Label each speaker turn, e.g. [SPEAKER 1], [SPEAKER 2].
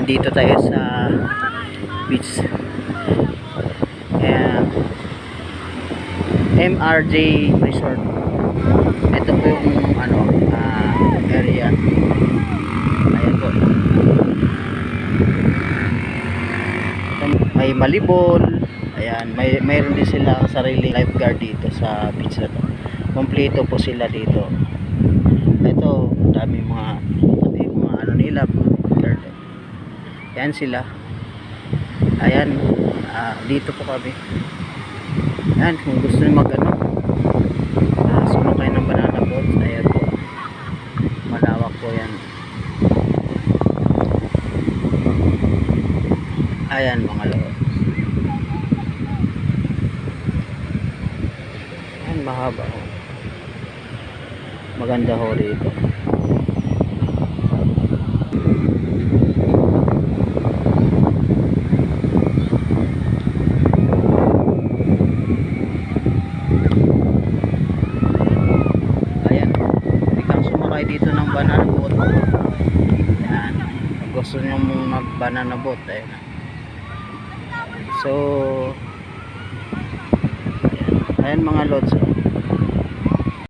[SPEAKER 1] Nandito tayo sa beach. Ayan. MRJ Resort. Ito po yung area. Ayan po. May malibol. Ayan, mayroon din sila ang sariling lifeguard dito sa beach na to. Kompleto po sila dito. Ito, dami mga nila. Ayan sila. Ayan, dito po kami. Ayan, kung gusto nyo sumakay ng banana boat, ayan po. Malawak po yan. Ayan mga lord. Ayan, mahaba ho. Maganda ho rito. Dito ng banana boat. Ayan. Kung gusto nyo mag banana boat, ayan. So ayan mga lods.